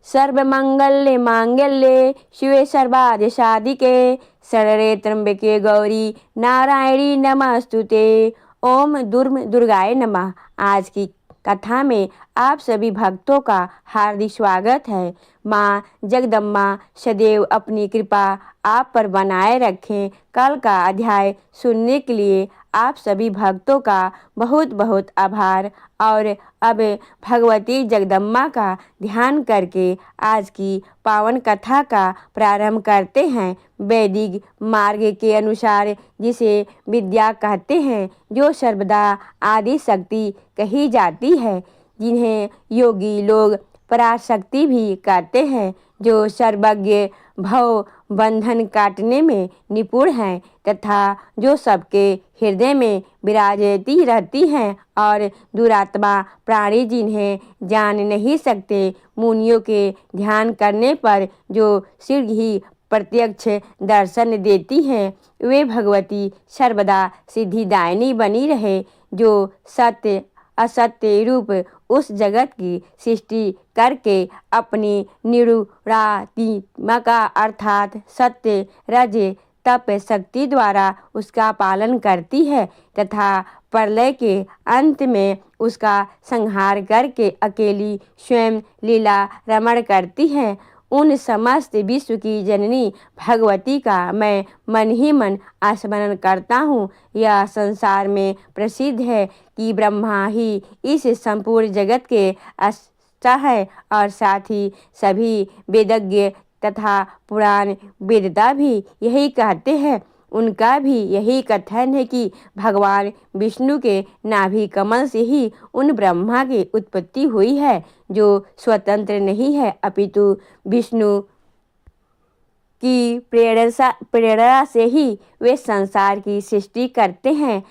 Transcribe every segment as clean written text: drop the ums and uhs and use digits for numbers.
सर्वमंगल्ये मांगल्ये शिवे सर्वार्थ साधिके शरण्ये त्र्यंबके गौरी नारायणी नमस्तुते। ओम दुर्गाय नमः। आज की कथा में आप सभी भक्तों का हार्दिक स्वागत है। माँ जगदम्बा सदैव अपनी कृपा आप पर बनाए रखें। कल का अध्याय सुनने के लिए आप सभी भक्तों का बहुत बहुत आभार। और अब भगवती जगदम्बा का ध्यान करके आज की पावन कथा का प्रारंभ करते हैं। वैदिक मार्ग के अनुसार जिसे विद्या कहते हैं, जो सर्वदा आदि शक्ति कही जाती है, जिन्हें योगी लोग पराशक्ति भी कहते हैं, जो सर्वज्ञ भव बंधन काटने में निपुण हैं तथा जो सबके हृदय में विराजती रहती हैं और दुरात्मा प्राणी जिन्हें जान नहीं सकते, मुनियों के ध्यान करने पर जो शीघ्र ही प्रत्यक्ष दर्शन देती हैं, वे भगवती सर्वदा सिद्धिदायिनी बनी रहे, जो सत्य असत्य रूप उस जगत की सृष्टि करके अपनी निरूणात्मिका अर्थात सत्य रज तप शक्ति द्वारा उसका पालन करती है तथा प्रलय के अंत में उसका संहार करके अकेली स्वयं लीला रमण करती है। उन समस्त विश्व की जननी भगवती का मैं मन ही मन स्मरण करता हूँ। यह संसार में प्रसिद्ध है कि ब्रह्मा ही इस संपूर्ण जगत के अस्ता है और साथ ही सभी वेदज्ञ तथा पुराण वेदता भी यही कहते हैं। उनका भी यही कथन है कि भगवान विष्णु के नाभि कमल से ही उन ब्रह्मा की उत्पत्ति हुई है, जो स्वतंत्र नहीं है अपितु विष्णु की प्रेरणा से ही वे संसार की सृष्टि करते हैं।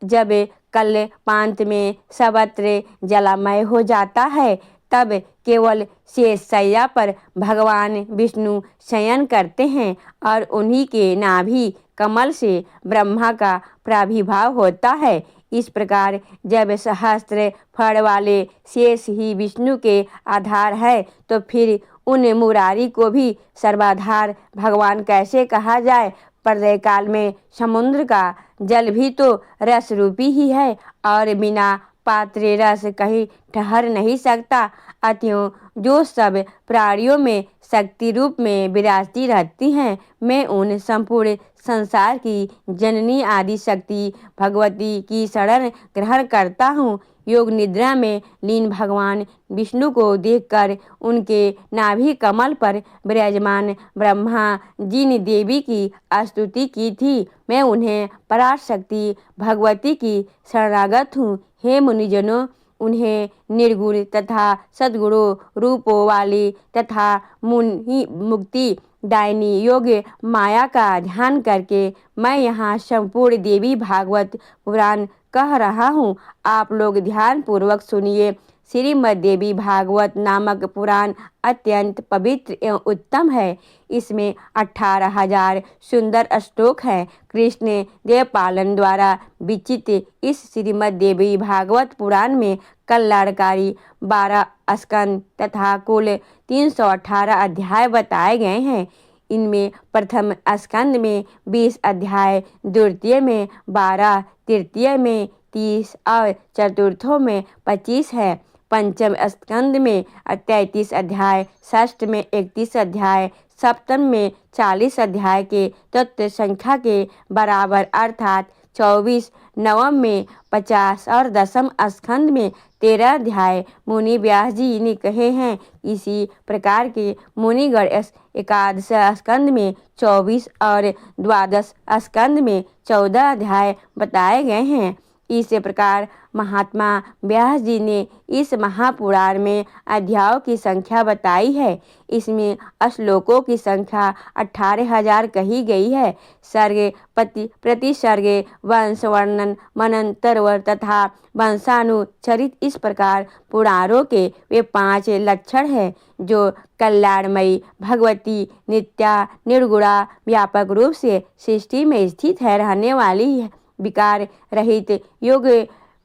जब कल्पांत में सर्वत्र जलमय हो जाता है, तब केवल शेष शैया पर भगवान विष्णु शयन करते हैं और उन्हीं के नाभि कमल से ब्रह्मा का प्रादुर्भाव होता है। इस प्रकार जब सहस्त्र फण वाले शेष ही विष्णु के आधार है, तो फिर उन मुरारी को भी सर्वाधार भगवान कैसे कहा जाए। प्रलय काल में समुद्र का जल भी तो रस रूपी ही है और बिना पात्र रस कहीं ठहर नहीं सकता। अतएव जो सब प्राणियों में शक्ति रूप में विराजती रहती हैं, मैं उन संपूर्ण संसार की जननी आदि शक्ति भगवती की शरण ग्रहण करता हूँ। योग निद्रा में लीन भगवान विष्णु को देखकर उनके नाभि कमल पर विराजमान ब्रह्मा जिन देवी की स्तुति की थी, मैं उन्हें पराशक्ति भगवती की शरणागत हूँ। हे मुनिजनों, उन्हें निर्गुण तथा सद्गुणों रूपों वाली तथा मुक्ति दायिनी योग माया का ध्यान करके मैं यहाँ संपूर्ण देवी भागवत पुराण कह रहा हूँ। आप लोग ध्यान पूर्वक सुनिए। श्रीमद् देवी भागवत नामक पुराण अत्यंत पवित्र एवं उत्तम है। इसमें 18,000 सुंदर श्लोक हैं। कृष्ण देवपालन द्वारा विचित इस श्रीमद् देवी भागवत पुराण में कल्याणकारी 12 स्कंद तथा कुल 318 अध्याय बताए गए हैं। इनमें प्रथम स्कंद में 20 अध्याय, द्वितीय में 12, तृतीय में 30 और चतुर्थों में 25 है। पंचम स्कंद में 33 अध्याय, षष्ठ में 31 अध्याय, सप्तम में 40 अध्याय के तत्व संख्या के बराबर अर्थात 24, नवम में 50 और दसम स्कंद में 13 अध्याय मुनि व्यास जी ने कहे हैं। इसी प्रकार के मुनिगण एकादश स्कंद में 24 और द्वादश स्कंद में 14 अध्याय बताए गए हैं। इसी प्रकार महात्मा व्यास जी ने इस महापुराण में अध्यायों की संख्या बताई है। इसमें श्लोकों की संख्या 18,000 कही गई है। सर्ग प्रति सर्ग वंश वर्णन मनंतरवर तथा वंशानुचरित इस प्रकार पुराणों के वे 5 लक्षण हैं, जो कल्याणमयी भगवती नित्या निर्गुणा व्यापक रूप से सृष्टि में स्थित है रहने वाली है, विकार रहित योग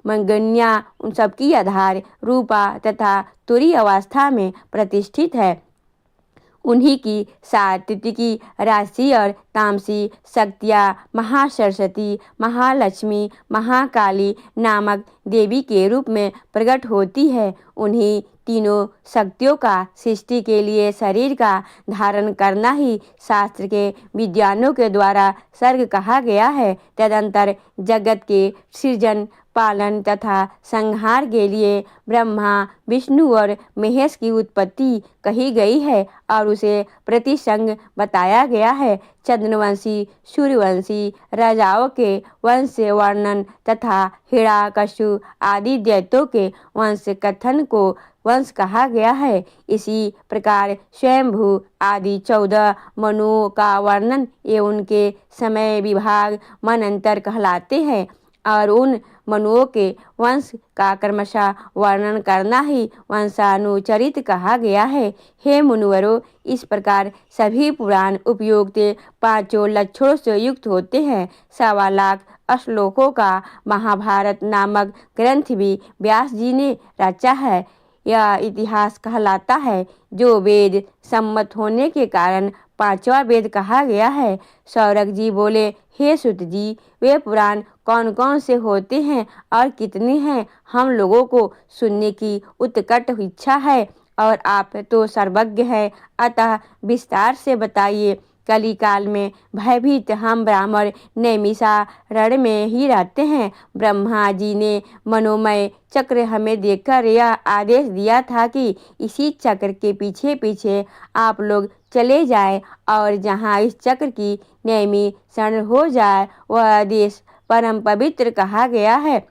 मंगन्या उन सबकी आधार रूपा तथा तुरी अवस्था में प्रतिष्ठित है। उन्हीं की सात्विकी राशि और तामसी शक्तियाँ महासरस्वती, महालक्ष्मी, महाकाली नामक देवी के रूप में प्रकट होती है। उन्हीं तीनों शक्तियों का सृष्टि के लिए शरीर का धारण करना ही शास्त्र के विद्वानों के द्वारा सर्ग कहा गया है। तदंतर जगत के सृजन, पालन तथा संहार के लिए ब्रह्मा, विष्णु और महेश की उत्पत्ति कही गई है और उसे प्रतिसंग बताया गया है। चंद्रवंशी, सूर्यवंशी राजाओं के वंश वर्णन तथा हिरण्यकश्यप आदि दैत्यों के वंश कथन को वंश कहा गया है। इसी प्रकार स्वयंभू आदि 14 मनुओं का वर्णन एवं उनके समय विभाग मनंतर कहलाते हैं और उन मनुओं के वंश का क्रमशः वर्णन करना ही वंशानुचरित कहा गया है। हे मुनिवरों, इस प्रकार सभी पुराण उपयुक्त 5 लक्षणों से युक्त होते हैं। 1.25 लाख श्लोकों का महाभारत नामक ग्रंथ भी व्यास जी ने रचा है। यह इतिहास कहलाता है जो वेद सम्मत होने के कारण 5वां वेद कहा गया है। सौरभ जी बोले, हे सुत जी, वे पुराण कौन कौन से होते हैं और कितने हैं? हम लोगों को सुनने की उत्कट इच्छा है और आप तो सर्वज्ञ हैं, अतः विस्तार से बताइए। कली काल में भयभीत हम ब्राह्मण नैमिषारण्य में ही रहते हैं। ब्रह्मा जी ने मनोमय चक्र हमें देखकर यह आदेश दिया था कि इसी चक्र के पीछे पीछे आप लोग चले जाएं और जहाँ इस चक्र की नैमिषारण्य हो जाए वह देश परम पवित्र कहा गया है।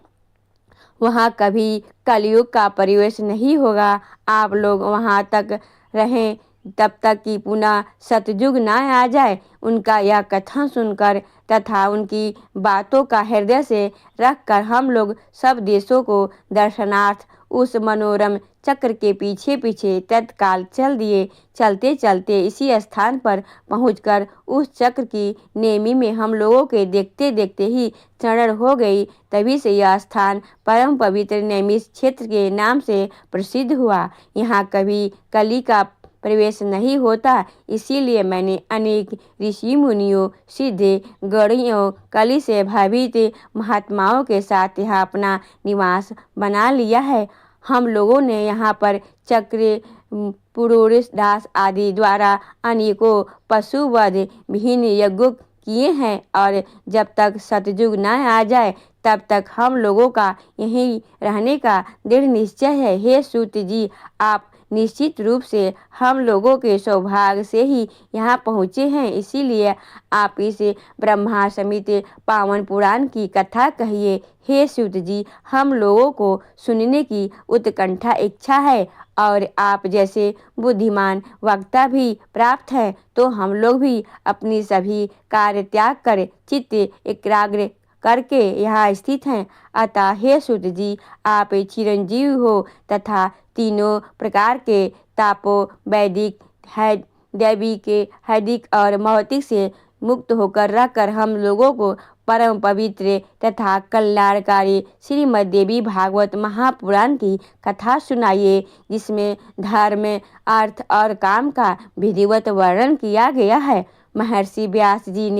वहाँ कभी कलयुग का प्रवेश नहीं होगा। आप लोग वहाँ तक रहें तब तक कि पुनः सतयुग न आ जाए। उनका यह कथन सुनकर तथा उनकी बातों का हृदय से रखकर हम लोग सब देशों को दर्शनार्थ उस मनोरम चक्र के पीछे पीछे तत्काल चल दिए। चलते चलते इसी स्थान पर पहुंचकर उस चक्र की नेमी में हम लोगों के देखते देखते ही क्षण हो गई। तभी से यह स्थान परम पवित्र नैमिष क्षेत्र के नाम से प्रसिद्ध हुआ। यहाँ कभी कली का प्रवेश नहीं होता, इसीलिए मैंने अनेक ऋषि मुनियों, सिद्धे गणियों, कली से भयभीत महात्माओं के साथ यहाँ अपना निवास बना लिया है। हम लोगों ने यहाँ पर चक्र, पुरुष दास आदि द्वारा अनेकों पशुवध विहीन यज्ञ किए हैं और जब तक सतयुग न आ जाए तब तक हम लोगों का यहीं रहने का दृढ़ निश्चय है। हे सूत जी, आप निश्चित रूप से हम लोगों के सौभाग्य से ही यहाँ पहुँचे हैं, इसीलिए आप इस ब्रह्मा समेत पावन पुराण की कथा कहिए। हे सूत जी, हम लोगों को सुनने की उत्कंठा इच्छा है और आप जैसे बुद्धिमान वक्ता भी प्राप्त हैं, तो हम लोग भी अपनी सभी कार्य त्याग कर चित्त एकाग्र करके यहाँ स्थित हैं। अतः हे सूत जी, आप चिरंजीव हो तथा तीनों प्रकार के तापों, वैदिक, दैविक, हैदिक और भौतिक से मुक्त होकर रहकर हम लोगों को परम पवित्र तथा कल्याणकारी श्रीमद् देवी भागवत महापुराण की कथा सुनाइए, जिसमें धर्म, अर्थ और काम का विधिवत वर्णन किया गया है। महर्षि व्यास जी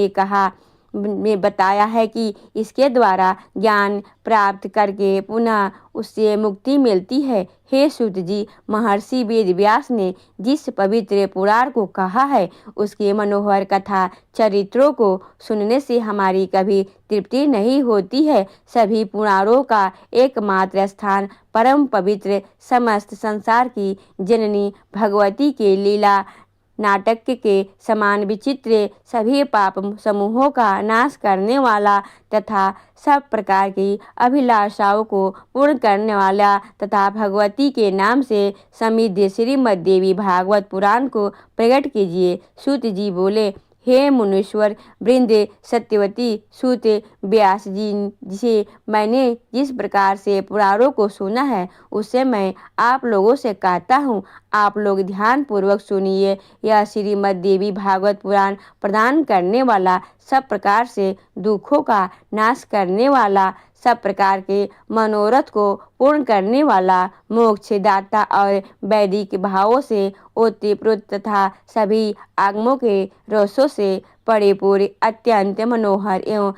ने बताया है कि इसके द्वारा ज्ञान प्राप्त करके पुनः उससे मुक्ति मिलती है। हे सूत जी, महर्षि वेद व्यास ने जिस पवित्र पुराण को कहा है उसके मनोहर कथा चरित्रों को सुनने से हमारी कभी तृप्ति नहीं होती है। सभी पुराणों का एकमात्र स्थान परम पवित्र समस्त संसार की जननी भगवती के लीला नाटक के समान विचित्र सभी पाप समूहों का नाश करने वाला तथा सब प्रकार की अभिलाषाओं को पूर्ण करने वाला तथा भगवती के नाम से समृद्ध श्रीमद् देवी भागवत पुराण को प्रकट कीजिए। सूत जी बोले, हे मुनीश्वर वृंद, सत्यवती सूत व्यास जी से मैंने जिस प्रकार से पुराणों को सुना है उससे मैं आप लोगों से कहता हूँ, आप लोग ध्यान पूर्वक सुनिए। यह श्रीमद् देवी भागवत पुराण प्रदान करने वाला, सब प्रकार से दुखों का नाश करने वाला, सब प्रकार के मनोरथ को पूर्ण करने वाला, मोक्षदाता और वैदिक भावों से ओतप्रोत तथा सभी आगमों के रसों से परिपूर्ण, अत्यंत मनोहर एवं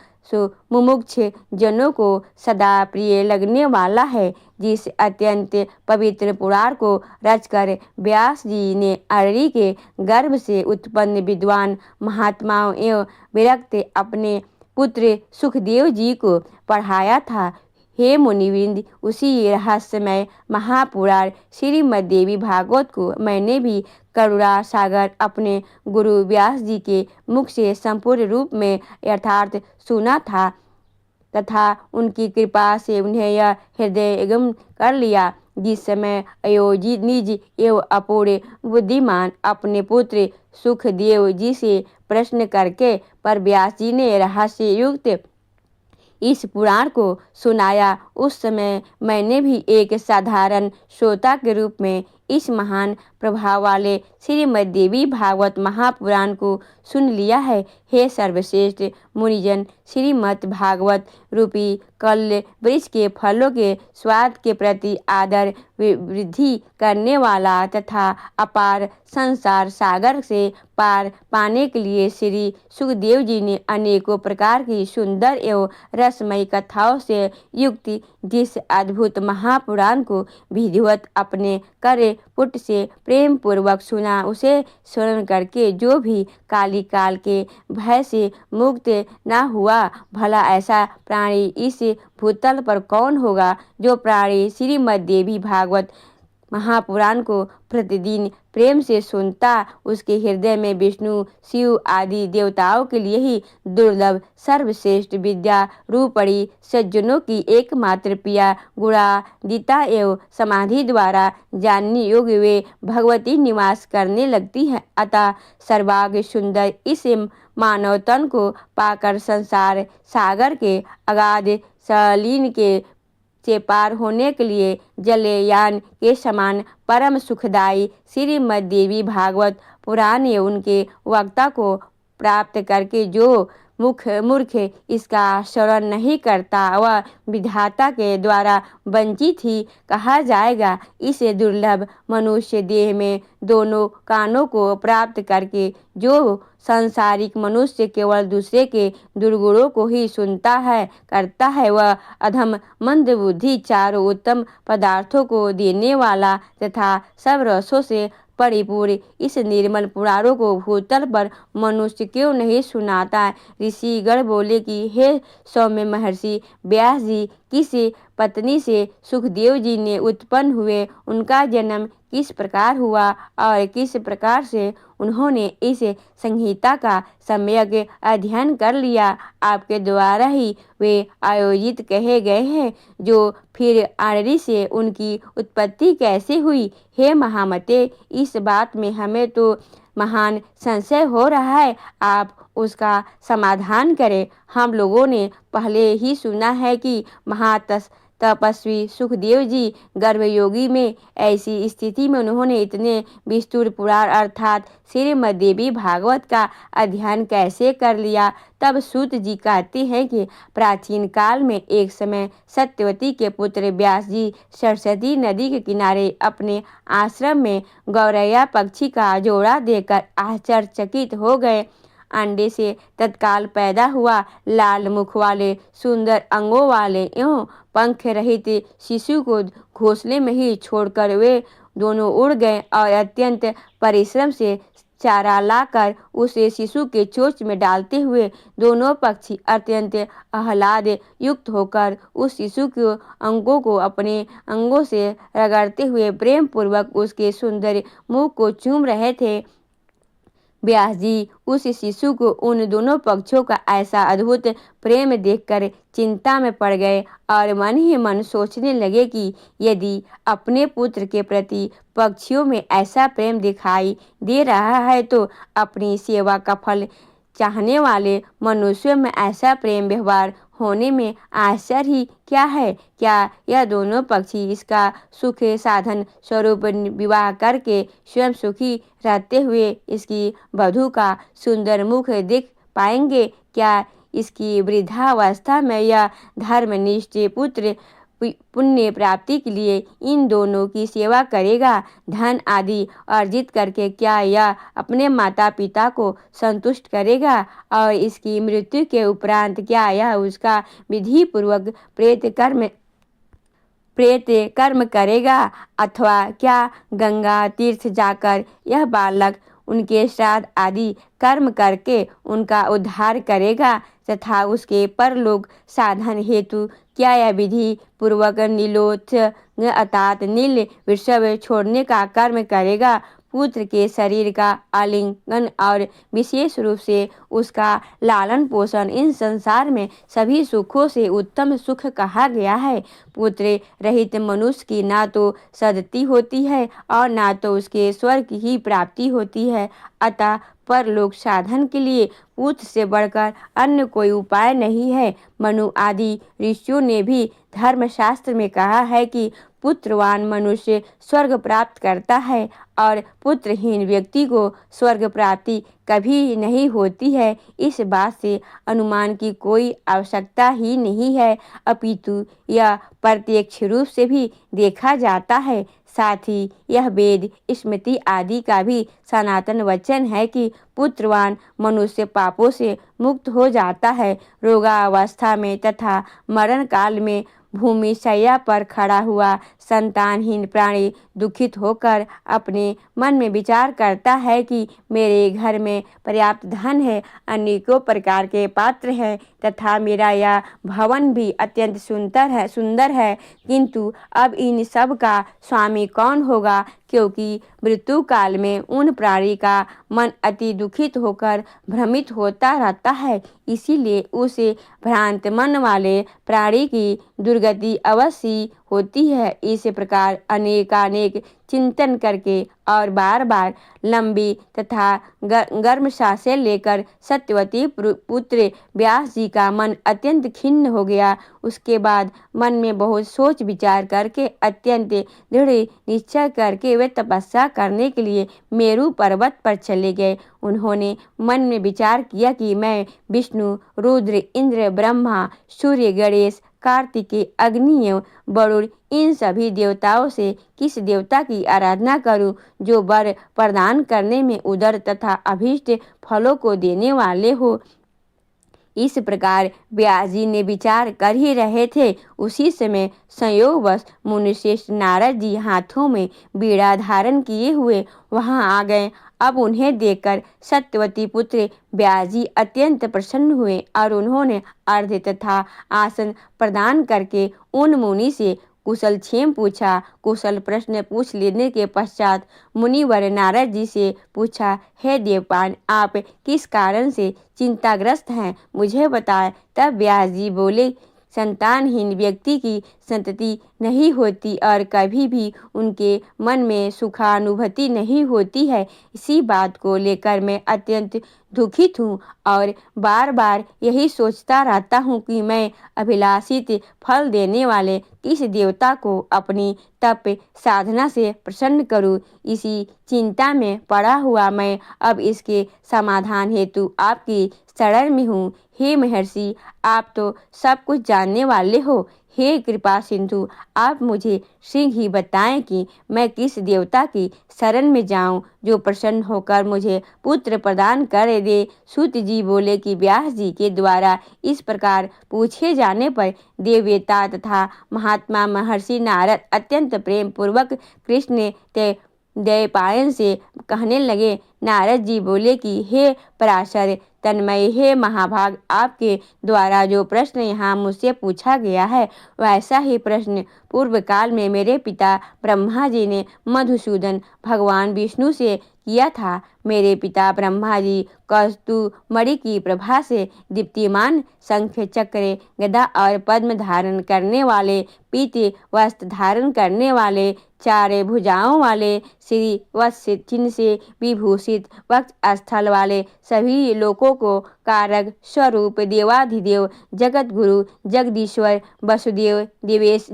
मुमुक्ष जनों को सदा प्रिय लगने वाला है। जिस अत्यंत पवित्र पुराण को रचकर व्यास जी ने अररी के गर्भ से उत्पन्न विद्वान महात्माओं एवं विरक्त अपने पुत्र सुखदेव जी को पढ़ाया था, हे मुनिवृंद, उसी रहस्यमय महापुराण श्रीमद्देवी भागवत को मैंने भी करुणा सागर अपने गुरु व्यास जी के मुख से संपूर्ण रूप में यथार्थ सुना था तथा उनकी कृपा से उन्हें यह हृदयगम कर लिया। जिस समय अयोजित निज एवं अपूर्ण बुद्धिमान अपने पुत्र सुखदेव जी से प्रश्न करके पर व्यास जी ने रहस्य युक्त इस पुराण को सुनाया, उस समय मैंने भी एक साधारण श्रोता के रूप में इस महान प्रभाव वाले श्रीमद्देवी भागवत महापुराण को सुन लिया है। हे सर्वश्रेष्ठ मुनिजन, श्रीमद् भागवत रूपी कल्य वृक्ष के फलों के स्वाद के प्रति आदर वृद्धि करने वाला तथा अपार संसार सागर से पार पाने के लिए श्री सुखदेव जी ने अनेकों प्रकार की सुंदर एवं रसमयी कथाओं से युक्त जिस अद्भुत महापुराण को विधिवत अपने करे पुट से प्रेम पूर्वक सुना, उसे स्मरण करके जो भी काली काल के भय से मुक्त न हुआ, भला ऐसा प्राणी इस भूतल पर कौन होगा जो प्राणी श्रीमद्देवी भागवत महापुराण को प्रतिदिन प्रेम से सुनता। उसके हृदय में विष्णु शिव आदि देवताओं के लिए ही दुर्लभ सर्वश्रेष्ठ विद्या रूपड़ी सज्जनों की एकमात्र प्रिया गुणादिता एवं समाधि द्वारा जानने योग्य वे भगवती निवास करने लगती है। अतः सर्वांग सुंदर इस मानव तन को पाकर संसार सागर के अगाध सलीन के से पार होने के लिए जलयान के समान परम सुखदायी श्रीमद्देवी भागवत पुराण एवं उनके वक्ता को प्राप्त करके जो मूर्ख इसका श्रवण नहीं करता वह विधाता के द्वारा वंचित ही कहा जाएगा। इस दुर्लभ मनुष्य देह में दोनों कानों को प्राप्त करके जो सांसारिक मनुष्य केवल दूसरे के दुर्गुणों को ही सुनता है करता है, वह अधम मंद बुद्धि चारों उत्तम पदार्थों को देने वाला तथा सब रसों से परिपूर्ण इस निर्मल पुराणों को भूतल पर मनुष्य क्यों नहीं सुनाता। ऋषिगण बोले कि हे सौम्य महर्षि व्यास जी, किस पत्नी से सुखदेव जी ने उत्पन्न हुए, उनका जन्म किस प्रकार हुआ और किस प्रकार से उन्होंने इस संहिता का सम्यक अध्ययन कर लिया, आपके द्वारा ही वे आयोजित कहे गए हैं, जो फिर अररी से उनकी उत्पत्ति कैसे हुई। हे महामते, इस बात में हमें तो महान संशय हो रहा है, आप उसका समाधान करें। हम लोगों ने पहले ही सुना है कि तपस्वी सुखदेव जी गर्भयोगी में ऐसी स्थिति में उन्होंने इतने विस्तृत पुराण अर्थात श्रीमद्देवी भागवत का अध्ययन कैसे कर लिया। तब सूत जी कहते हैं कि प्राचीन काल में एक समय सत्यवती के पुत्र व्यास जी सरस्वती नदी के किनारे अपने आश्रम में गौरैया पक्षी का जोड़ा देखकर आश्चर्यचकित हो गए। अंडे से तत्काल पैदा हुआ लाल मुख वाले सुंदर अंगों वाले एवं पंख रहित शिशु को घोंसले में ही छोड़कर वे दोनों उड़ गए और अत्यंत परिश्रम से चारा लाकर उसे शिशु के चोंच में डालते हुए दोनों पक्षी अत्यंत आह्लाद युक्त होकर उस शिशु के अंगों को अपने अंगों से रगड़ते हुए प्रेम पूर्वक उसके सुंदर मुख को चूम रहे थे। व्यास जी उस शिशु को उन दोनों पक्षियों का ऐसा अद्भुत प्रेम देखकर चिंता में पड़ गए और मन ही मन सोचने लगे कि यदि अपने पुत्र के प्रति पक्षियों में ऐसा प्रेम दिखाई दे रहा है तो अपनी सेवा का फल चाहने वाले मनुष्यों में ऐसा प्रेम व्यवहार होने में आश्चर्य ही क्या है। क्या यह दोनों पक्षी इसका सुख साधन स्वरूप विवाह करके स्वयं सुखी रहते हुए इसकी वधू का सुंदर मुख देख पाएंगे? क्या इसकी वृद्धावस्था में यह धर्मनिष्ठ पुत्र पुण्य प्राप्ति के लिए इन दोनों की सेवा करेगा। धन आदि अर्जित करके क्या यह अपने माता पिता को संतुष्ट करेगा और इसकी मृत्यु के उपरांत क्या यह उसका विधि पूर्वक प्रेत कर्म करेगा अथवा क्या गंगा तीर्थ जाकर यह बालक उनके श्राद्ध आदि कर्म करके उनका उद्धार करेगा तथा उसके परलोक साधन हेतु क्या यह विधि पूर्वक नीलोत्थ अर्थात नील वृषभ छोड़ने का कर्म करेगा। पुत्र के शरीर का आलिंगन और विशेष रूप से उसका लालन पोषण इन संसार में सभी सुखों से उत्तम सुख कहा गया है। पुत्र रहित मनुष्य की ना तो सद्गति होती है और ना तो उसके स्वर्ग की प्राप्ति होती है। अतः परलोक साधन के लिए पुत्र से बढ़कर अन्य कोई उपाय नहीं है। मनु आदि ऋषियों ने भी धर्मशास्त्र में कहा है कि पुत्रवान मनुष्य स्वर्ग प्राप्त करता है और पुत्रहीन व्यक्ति को स्वर्ग प्राप्ति कभी नहीं होती है। इस बात से अनुमान की कोई आवश्यकता ही नहीं है, अपितु यह प्रत्यक्ष रूप से भी देखा जाता है। साथ ही यह वेद स्मृति आदि का भी सनातन वचन है कि पुत्रवान मनुष्य पापों से मुक्त हो जाता है। रोगावस्था में तथा मरण काल में भूमि शैया पर खड़ा हुआ संतानहीन प्राणी दुखित होकर अपने मन में विचार करता है कि मेरे घर में पर्याप्त धन है, अनेकों प्रकार के पात्र हैं तथा मेरा यह भवन भी अत्यंत सुंदर है, किंतु अब इन सब का स्वामी कौन होगा, क्योंकि मृत्यु काल में उन प्राणी का मन अति दुखित होकर भ्रमित होता रहता है। इसीलिए उस भ्रांत मन वाले प्राणी की दुर्गति अवश्य होती है। इस प्रकार अनेकानेक चिंतन करके और बार बार लंबी तथा गर्म सांसें लेकर सत्यवती पुत्र व्यास जी का मन अत्यंत खिन्न हो गया। उसके बाद मन में बहुत सोच विचार करके अत्यंत दृढ़ निश्चय करके वे तपस्या करने के लिए मेरु पर्वत पर चले गए। उन्होंने मन में विचार किया कि मैं विष्णु, रुद्र, इंद्र, ब्रह्मा, सूर्य, गणेश, कार्तिकेय, अग्नि एवं वरुण इन सभी देवताओं से किस देवता की आराधना करूं जो वर प्रदान करने में उदर तथा अभीष्ट फलों को देने वाले हो। इस प्रकार व्यास जी ने विचार कर ही रहे थे, उसी समय संयोगवश मुनिश्रेष्ठ नारद जी हाथों में बीड़ा धारण किए हुए वहां आ गए। अब उन्हें देखकर सत्यवती पुत्र व्यास जी अत्यंत प्रसन्न हुए और उन्होंने अर्घ्य तथा आसन प्रदान करके उन मुनि से कुशल क्षेम पूछा। कुशल प्रश्न पूछ लेने के पश्चात मुनिवर नारद जी से पूछा, हे देवपान, आप किस कारण से चिंताग्रस्त हैं, मुझे बताएं। तब व्यास जी बोले, संतानहीन व्यक्ति की संतति नहीं होती और कभी भी उनके मन में सुखानुभूति नहीं होती है। इसी बात को लेकर मैं अत्यंत दुखित हूँ और बार बार यही सोचता रहता हूँ कि मैं अभिलाषित फल देने वाले किस देवता को अपनी तप साधना से प्रसन्न करूँ। इसी चिंता में पड़ा हुआ मैं अब इसके समाधान हेतु आपकी शरण में हूँ। हे महर्षि, आप तो सब कुछ जानने वाले हो। हे कृपा सिंधु, आप मुझे शीघ्र ही बताएं कि मैं किस देवता की शरण में जाऊं जो प्रसन्न होकर मुझे पुत्र प्रदान कर दे। सूत जी बोले कि व्यास जी के द्वारा इस प्रकार पूछे जाने पर देवता तथा महात्मा महर्षि नारद अत्यंत प्रेम पूर्वक कृष्ण द्वैपायन से कहने लगे। नारद जी बोले कि हे पराशर तन्मय, हे महाभाग, आपके द्वारा जो प्रश्न यहाँ मुझसे पूछा गया है वैसा ही प्रश्न पूर्व काल में मेरे पिता ब्रह्मा जी ने मधुसूदन भगवान विष्णु से किया था। मेरे पिता ब्रह्मा जी कस्तूमणि की प्रभा से दीप्तिमान शंख, चक्र, गदा और पद्म धारण करने वाले, पीत वस्त्र धारण करने वाले, चार भुजाओं वाले, श्री वत्स चिन्ह से विभूषित वक्ष स्थल वाले, सभी लोकों को कारक स्वरूप देवाधिदेव, जगत गुरु, जगदीश्वर, वसुदेव, देवेश,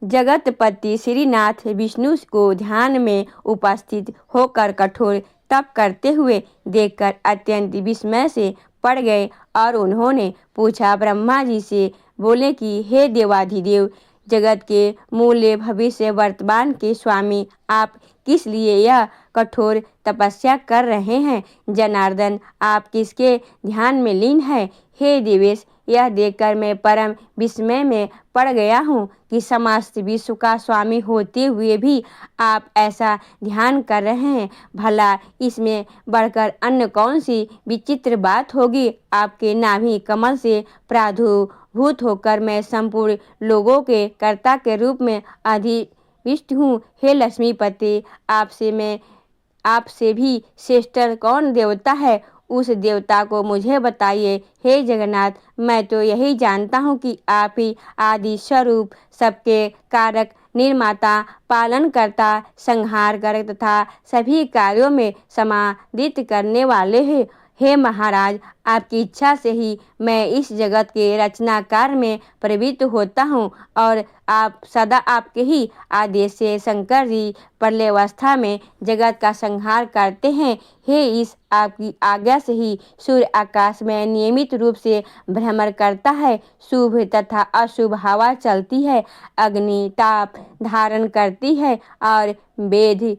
जगतपति श्रीनाथ विष्णु को ध्यान में उपस्थित होकर कठोर तप करते हुए देखकर अत्यंत विस्मय से पड़ गए और उन्होंने पूछा ब्रह्मा जी से, बोले कि हे देवाधिदेव, जगत के मूल्य भविष्य वर्तमान के स्वामी, आप किस लिए यह कठोर तपस्या कर रहे हैं? जनार्दन, आप किसके ध्यान में लीन हैं? हे देवेश, यह देखकर मैं परम विस्मय में पड़ गया हूँ कि समस्त विश्व का स्वामी होते हुए भी आप ऐसा ध्यान कर रहे हैं। भला इसमें बढ़कर अन्य कौन सी विचित्र बात होगी? आपके नाभि कमल से प्रादुर्भूत होकर मैं संपूर्ण लोगों के कर्ता के रूप में अधिविष्ट हूँ। हे लक्ष्मीपति, आपसे भी श्रेष्ठ कौन देवता है? उस देवता को मुझे बताइए। हे जगन्नाथ, मैं तो यही जानता हूँ कि आप ही आदि स्वरूप, सबके कारक, निर्माता, पालन करता, संहार करक तथा सभी कार्यों में समादित करने वाले हैं। हे महाराज, आपकी इच्छा से ही मैं इस जगत के रचनाकार में प्रवृत्त होता हूँ और आप सदा आपके ही आदेश से शंकर जी प्रलयावस्था में जगत का संहार करते हैं। हे इस आपकी आज्ञा से ही सूर्य आकाश में नियमित रूप से भ्रमण करता है, शुभ तथा अशुभ हवा चलती है, अग्नि ताप धारण करती है और वेद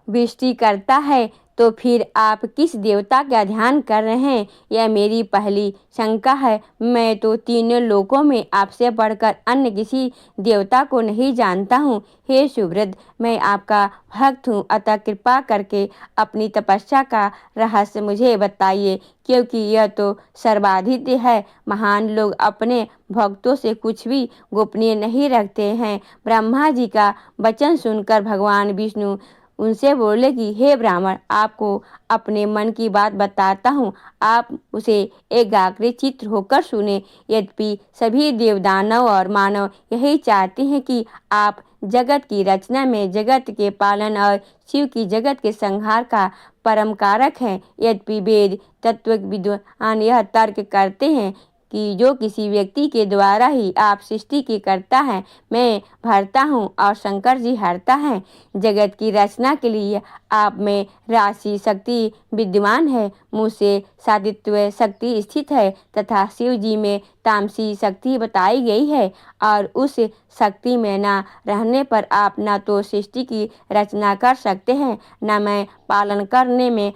वृष्टि करता है। तो फिर आप किस देवता का ध्यान कर रहे हैं? यह मेरी पहली शंका है। मैं तो तीनों लोकों में आपसे बढ़कर अन्य किसी देवता को नहीं जानता हूँ। हे सुव्रत, मैं आपका भक्त हूँ, अतः कृपा करके अपनी तपस्या का रहस्य मुझे बताइए, क्योंकि यह तो सर्वाधिक है। महान लोग अपने भक्तों से कुछ भी गोपनीय नहीं रखते हैं। ब्रह्मा जी का वचन सुनकर भगवान विष्णु उनसे बोले कि हे ब्राह्मण, आपको अपने मन की बात बताता हूँ, आप उसे एकाग्रचित्त होकर सुने। यद्यपि सभी देवदानव और मानव यही चाहते हैं कि आप जगत की रचना में जगत के पालन और शिव की जगत के संहार का परम कारक हैं, यद्यपि वेद तत्व विद्वान यह तर्क करते हैं कि जो किसी व्यक्ति के द्वारा ही आप सृष्टि की करता है, मैं भरता हूँ और शंकर जी हरता है। जगत की रचना के लिए आप में राशि शक्ति विद्यमान है, मुझसे साधित्व शक्ति स्थित है तथा शिव जी में तामसी शक्ति बताई गई है, और उस शक्ति में न रहने पर आप न तो सृष्टि की रचना कर सकते हैं, न मैं पालन करने में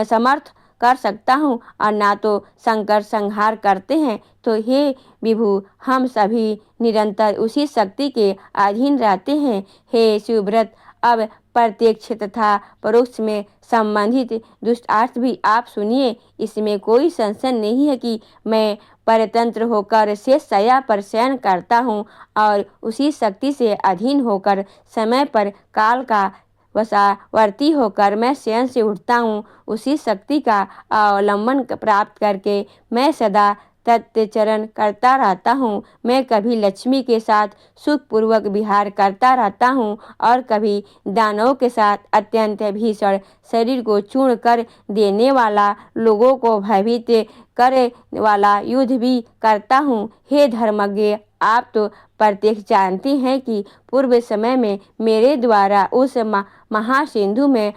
समर्थ कर सकता हूँ, और ना तो शंकर संहार करते हैं। तो हे विभु, हम सभी निरंतर उसी शक्ति के अधीन रहते हैं। हे शिवव्रत, अब प्रत्यक्ष तथा परोक्ष में संबंधित दुष्टार्थ भी आप सुनिए। इसमें कोई संशय नहीं है कि मैं परतंत्र होकर शेष शैया पर शयन करता हूँ और उसी शक्ति से अधीन होकर समय पर काल का वशावर्ती होकर मैं शयन से उठता हूँ। उसी शक्ति का अवलंबन प्राप्त करके मैं सदा तत्चरण करता रहता हूँ। मैं कभी लक्ष्मी के साथ सुखपूर्वक विहार करता रहता हूँ और कभी दानवों के साथ अत्यंत भीषण शरीर को चूर्ण कर देने वाला, लोगों को भयभीत करे वाला युद्ध भी करता हूँ। हे धर्मज्ञ, आप तो प्रत्यक्ष जानते हैं कि पूर्व समय में मेरे द्वारा उस महासिंधु में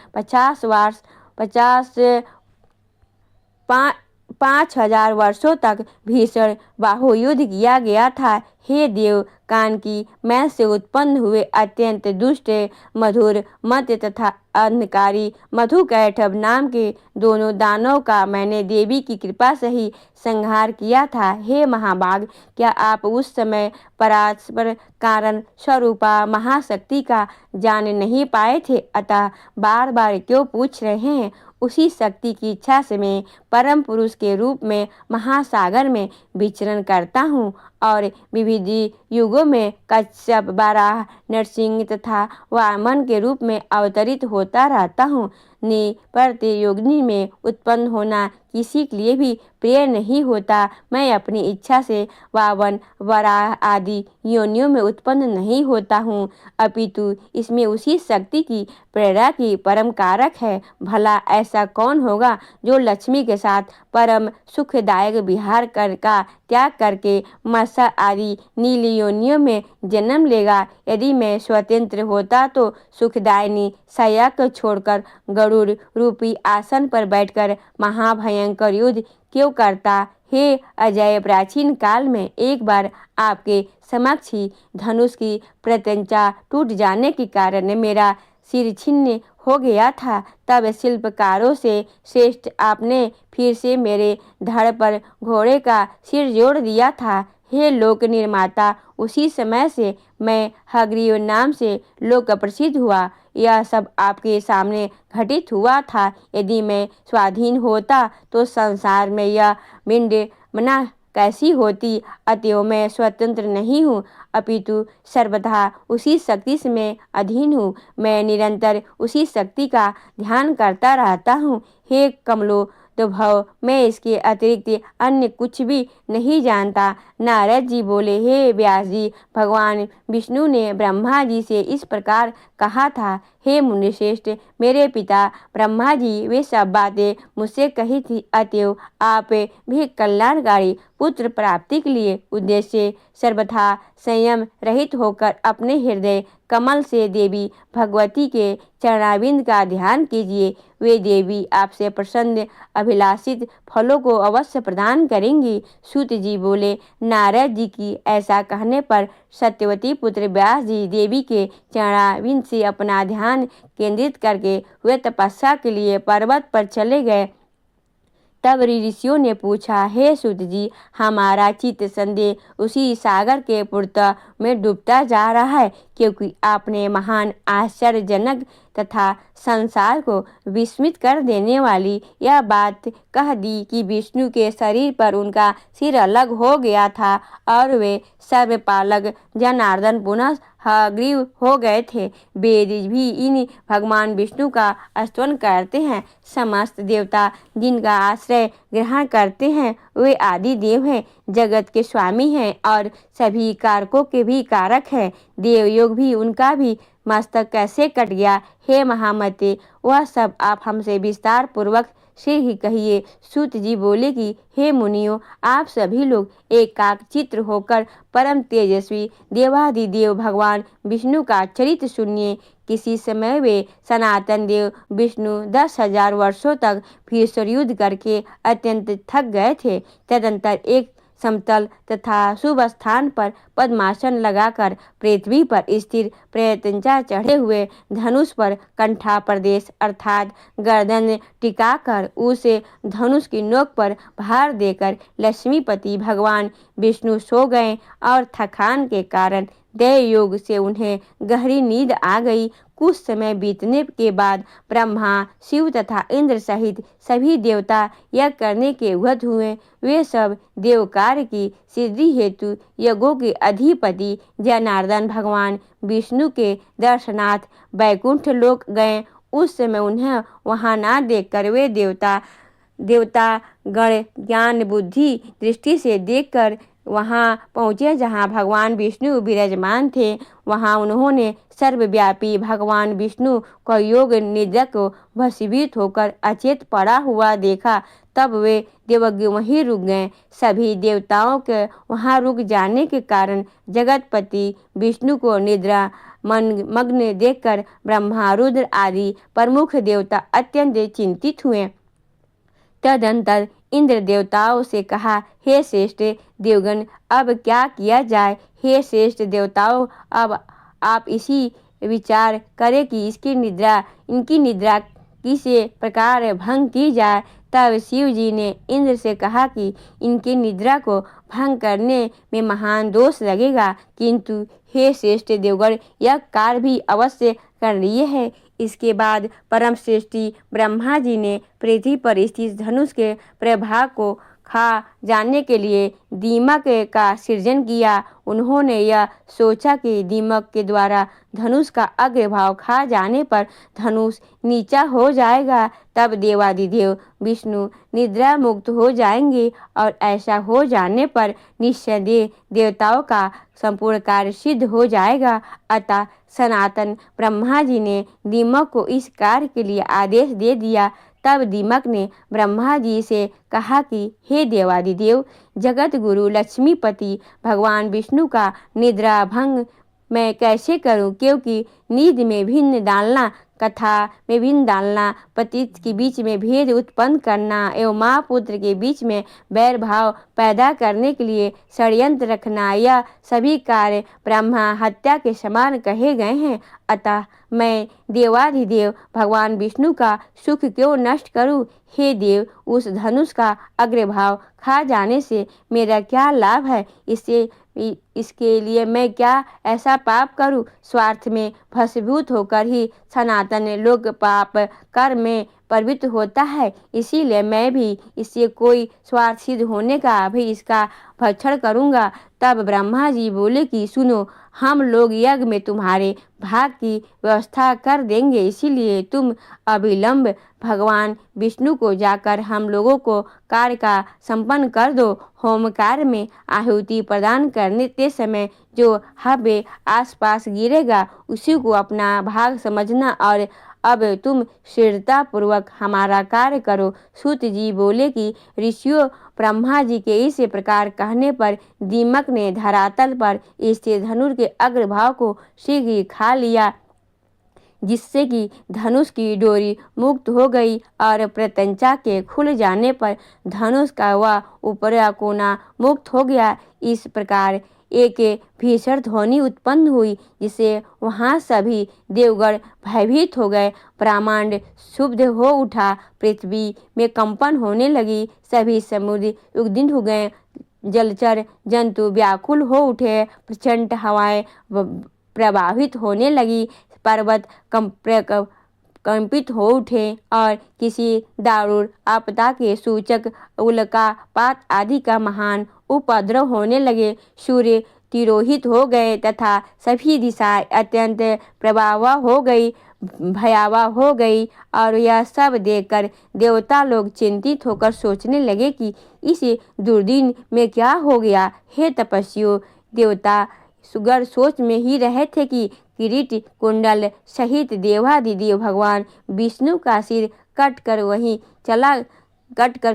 5,000 वर्षों तक भीषण बाहुयुद्ध किया गया था। हे देव, कान की मैल से उत्पन्न हुए अत्यंत दुष्ट मधुर मत्य तथा अंधकारी मधुकैटभ नाम के दोनों दानवों का मैंने देवी की कृपा से ही संहार किया था। हे महाभाग, क्या आप उस समय परात्पर कारण स्वरूपा महाशक्ति का जान नहीं पाए थे? अतः बार बार क्यों पूछ रहे हैं? उसी शक्ति की इच्छा से मैं परम पुरुष के रूप में महासागर में विचरण करता हूँ और विविध युगों में कश्यप, बाराह, नरसिंह तथा वामन के रूप में अवतरित होता रहता हूँ। प्रतियोगिनी में उत्पन्न होना किसी के लिए भी प्रिय नहीं होता। मैं अपनी इच्छा से वामन, वराह आदि योनियों में उत्पन्न नहीं होता हूँ, अपितु इसमें उसी शक्ति की प्रेरणा की परम कारक है। भला ऐसा कौन होगा जो लक्ष्मी के साथ परम सुखदायक विहार का त्याग करके मत्स्य आदि नील योनियों में जन्म लेगा। यदि मैं स्वतंत्र होता तो सुखदायिनी शैया को छोड़कर गरुड़ रूपी आसन पर बैठकर महाभयंकर युद्ध क्यों करता। हे अजय, प्राचीन काल में एक बार आपके समक्ष ही धनुष की प्रत्यंचा टूट जाने के कारण मेरा सिर छिन्न हो गया था। तब शिल्पकारों से श्रेष्ठ आपने फिर से मेरे धड़ पर घोड़े का सिर जोड़ दिया था। हे लोक निर्माता, उसी समय से मैं हग्रीव नाम से लोक प्रसिद्ध हुआ। यह सब आपके सामने घटित हुआ था। यदि मैं स्वाधीन होता तो संसार में यह विडंबना कैसी होती। अतएव मैं स्वतंत्र नहीं हूँ, अपितु सर्वथा उसी शक्ति से मैं अधीन हूँ। मैं निरंतर उसी शक्ति का ध्यान करता रहता हूँ। हे कमलो तो भव, मैं इसके अतिरिक्त अन्य कुछ भी नहीं जानता। नारद जी बोले, हे व्यास जी, भगवान विष्णु ने ब्रह्मा जी से इस प्रकार कहा था। हे मुनिश्रेष्ठ, मेरे पिता ब्रह्मा जी वे सब बातें मुझसे कही थी। अतएव आप भी कल्याणकारी पुत्र प्राप्ति के लिए उद्देश्य सर्वथा संयम रहित होकर अपने हृदय कमल से देवी भगवती के चरणाविंद का ध्यान कीजिए। वे देवी आपसे प्रसन्न अभिलाषित फलों को अवश्य प्रदान करेंगी। सूत जी बोले, नारद जी की ऐसा कहने पर सत्यवती पुत्र व्यास जी देवी के चरणाविंद से अपना ध्यान केंद्रित करके वे तपस्या के लिए पर्वत पर चले गए। तब ऋषियों ने पूछा, हे सूत जी, हमारा चित्त संदेह उसी सागर के पूर्त में डूबता जा रहा है, क्योंकि आपने महान आश्चर्यजनक तथा संसार को विस्मित कर देने वाली यह बात कह दी कि विष्णु के शरीर पर उनका सिर अलग हो गया था और वे सर्वपालक जनार्दन पुनः हग्रीव हो गए थे। वेद भी इन भगवान विष्णु का स्तवन करते हैं। समस्त देवता जिनका आश्रय ग्रहण करते हैं वे आदि देव हैं, जगत के स्वामी हैं और सभी कारकों के भी कारक हैं। देवयोग भी उनका भी मस्तक कैसे कट गया। हे महामते, वह सब आप हमसे विस्तार पूर्वक से ही कहिए। सूत जी बोले कि हे मुनियों, आप सभी लोग एकाग्रचित्त होकर परम तेजस्वी देवाधिदेव भगवान विष्णु का चरित्र सुनिए। किसी समय वे सनातन देव विष्णु 10,000 वर्षों तक भीषण युद्ध करके अत्यंत थक गए थे। तदंतर एक समतल तथा शुभ स्थान पर पद्मासन लगाकर पृथ्वी पर स्थिर प्रत्यंचा चढ़े हुए धनुष पर कंठा प्रदेश अर्थात गर्दन टिकाकर उसे धनुष की नोक पर भार देकर लक्ष्मीपति भगवान विष्णु सो गए और थकान के कारण देव योग से उन्हें गहरी नींद आ गई। कुछ समय बीतने के बाद ब्रह्मा, शिव तथा इंद्र सहित सभी देवता यज्ञ करने के उद्यत हुए। वे सब देव कार्य की सिद्धि हेतु यज्ञों के अधिपति जनार्दन भगवान विष्णु के दर्शनार्थ वैकुंठ लोक गए। उस समय उन्हें वहां न देखकर वे देवता गण ज्ञान बुद्धि दृष्टि से देखकर वहां पहुँचे जहां भगवान विष्णु विराजमान थे। वहां उन्होंने सर्वव्यापी भगवान विष्णु को योग निद्रा को भस्मीभूत होकर अचेत पड़ा हुआ देखा। तब वे देवज्ञ वहीं रुक गए। सभी देवताओं के वहां रुक जाने के कारण जगतपति विष्णु को निद्रा मग्न देखकर ब्रह्मा, रुद्र आदि प्रमुख देवता अत्यंत चिंतित हुए। तदंतर इंद्र देवताओं से कहा, हे श्रेष्ठ देवगण, अब क्या किया जाए। हे श्रेष्ठ देवताओं, अब आप इसी विचार करें कि इनकी निद्रा किस प्रकार भंग की जाए। तब शिव जी ने इंद्र से कहा कि इनकी निद्रा को भंग करने में महान दोष लगेगा, किंतु हे श्रेष्ठ देवगण, यह कार्य भी अवश्य करणीय है। इसके बाद परम श्रेष्ठी ब्रह्मा जी ने पृथ्वी पर स्थित धनुष के प्रभाव को खा जाने के लिए दीमक का सृजन किया। उन्होंने यह सोचा कि दीमक के द्वारा धनुष का अग्रभाग खा जाने पर धनुष नीचा हो जाएगा। तब देवाधिदेव विष्णु निद्रा मुक्त हो जाएंगे और ऐसा हो जाने पर निस्संदेह देवताओं का संपूर्ण कार्य सिद्ध हो जाएगा। अतः सनातन ब्रह्मा जी ने दीमक को इस कार्य के लिए आदेश दे दिया। तब दीमक ने ब्रह्मा जी से कहा कि हे देवादिदेव, जगत गुरु लक्ष्मीपति भगवान विष्णु का निद्रा भंग मैं कैसे करूं, क्योंकि नींद में भिन्न डालना, कथा में भिन्न डालना, पति के बीच में भेद उत्पन्न करना एवं माँ पुत्र के बीच में बैर भाव पैदा करने के लिए षड्यंत्र रखना, यह सभी कार्य ब्रह्मा हत्या के समान कहे गए हैं। अतः मैं देवाधिदेव भगवान विष्णु का सुख क्यों नष्ट करूं? हे देव, उस धनुष का अग्रभाग खा जाने से मेरा क्या लाभ है? इसके लिए मैं क्या ऐसा पाप करूं? स्वार्थ में भस्मीभूत होकर ही सनातन लोक पाप कर्म में प्रवृत्त होता है, इसीलिए मैं भी इससे कोई स्वार्थ सिद्ध होने का भी इसका भक्षण करूंगा। तब ब्रह्मा जी बोले कि सुनो, हम लोग यज्ञ में तुम्हारे भाग की व्यवस्था कर देंगे, इसीलिए तुम अविलंब भगवान विष्णु को जाकर हम लोगों को कार्य का संपन्न कर दो। होम कार्य में आहुति प्रदान करने के समय जो हव्य आसपास गिरेगा उसी को अपना भाग समझना, और अब तुम शीघ्रतापूर्वक हमारा कार्य करो। सूत जी बोले कि ऋषियों, ब्रह्मा जी के इस प्रकार कहने पर दीमक ने धरातल पर स्थित धनुष के अग्रभाग को शीघ्र ही खा लिया, जिससे कि धनुष की डोरी मुक्त हो गई और प्रत्यंचा के खुल जाने पर धनुष का वह ऊपरी कोना मुक्त हो गया। इस प्रकार एक भीषण ध्वनि उत्पन्न हुई, जिसे वहां सभी देवगण भयभीत हो गए। ब्रह्मांड क्षुब्ध हो उठा, पृथ्वी में कंपन होने लगी, सभी समुद्र उद्विग्न हो गए, जलचर जंतु व्याकुल हो उठे, प्रचंड हवाएं प्रभावित होने लगी, पर्वत कंपित हो उठे और किसी दारुण आपदा के सूचक उल्कापात आदि का महान उपद्रव होने लगे। सूर्य तिरोहित हो गए तथा सभी दिशाएं अत्यंत प्रभावा हो गई, भयावह हो गई, और यह सब देखकर देवता लोग चिंतित होकर सोचने लगे कि इस दुर्दिन में क्या हो गया। हे तपस्वियों, देवता सुगर सोच में ही रहे थे कि किरीट कुंडल सहित देवादिदेव भगवान विष्णु का सिर कटकर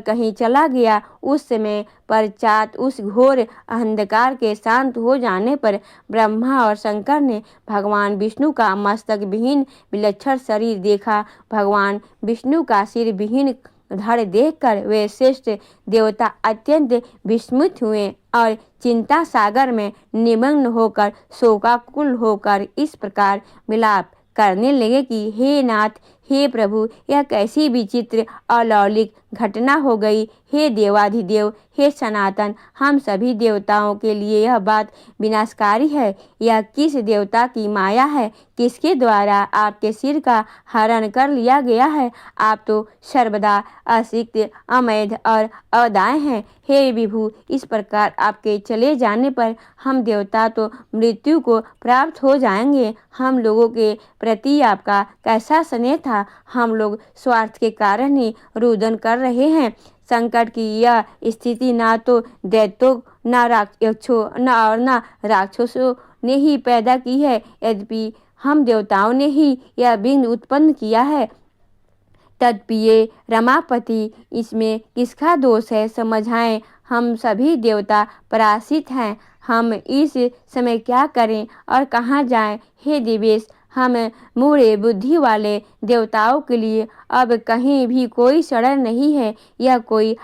कहीं चला गया। उस समय पश्चात उस घोर अंधकार के शांत हो जाने पर ब्रह्मा और शंकर ने भगवान विष्णु का मस्तक विहीन विलक्षण शरीर देखा। भगवान विष्णु का सिर विहीन धड़ देखकर वे श्रेष्ठ देवता अत्यंत विस्मित हुए और चिंता सागर में निमग्न होकर शोकाकुल होकर इस प्रकार विलाप करने लगे कि हे नाथ, हे प्रभु, यह कैसी विचित्र अलौकिक घटना हो गई। हे देवाधिदेव, हे सनातन, हम सभी देवताओं के लिए यह बात विनाशकारी है। यह किस देवता की माया है? किसके द्वारा आपके सिर का हरण कर लिया गया है? आप तो सर्वदा असिक्त, अमैध और अदाय हैं। हे विभु, इस प्रकार आपके चले जाने पर हम देवता तो मृत्यु को प्राप्त हो जाएंगे। हम लोगों के प्रति आपका कैसा स्नेह था? हम लोग स्वार्थ के कारण ही रुदन कर रहे हैं। संकट की यह स्थिति ना तो दैत्यों, ना राक्षसों ने ही पैदा की है, यद्यपि हम देवताओं ने ही यह विघ्न उत्पन्न किया है। तत्प्रिय रमापति, इसमें किसका दोष है? समझाएं। हम सभी देवता पराजित हैं। हम इस समय क्या करें और कहाँ जाएं? हे देवेश, हम मूढ़ बुद्धि वाले देवताओं के लिए अब कहीं भी कोई शरण नहीं है। यह कोई